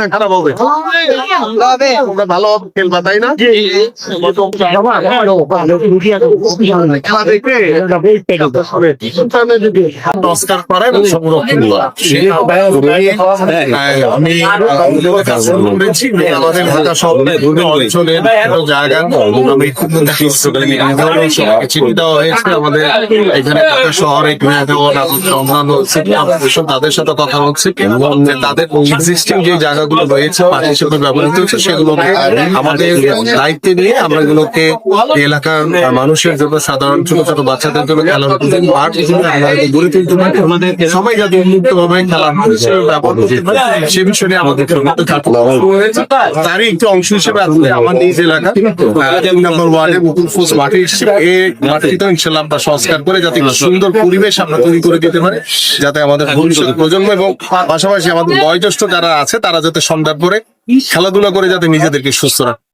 খারাপ হবে ভালো খেলবা তাই না? সংস্কার করা এবং সংরক্ষণ করা আমি করেছি আমাদের ঢাকা শহরে অঞ্চলের জায়গা আমি খুব চিঠি দেওয়া হয়েছে আমাদের এখানে ঢাকা শহরে অন্যান্য তাদের সাথে কথা হচ্ছে তাদের এক্সিস্টিং যে জায়গাগুলো রয়েছে মাঠ হিসেবে ব্যবহৃত হচ্ছে সেগুলোকে আমাদের দায়িত্বে নিয়ে আমরা এগুলোকে এলাকার মানুষের জন্য সাধারণ ছোট ছোট বাচ্চাদের জন্য খেলার মাঠ গড়ে তুলতে পারি আমাদের সবাই যাতে উন্মুক্ত ভাবে খেলার ব্যবহার করতে পারে সে বিষয়ে আমাদের তারই একটি অংশ হিসেবে আসলে আমার নিজ এলাকা 3 নম্বর ওয়ার্ডে মুকুল ফোর্স মাঠে এই মাঠটিতে ইনশাল্লাহ আমরা সংস্কার করে যাতে সুন্দর পরিবেশ আমরা তৈরি করে দিতে পারি যাতে আমাদের ভবিষ্যৎ প্রজন্ম এবং পাশাপাশি আমাদের বয়োজ্যেষ্ঠ যারা আছে তারা যাতে সন্ধ্যার পরে খেলাধুলা করে যাতে নিজেদেরকে সুস্থ রাখে।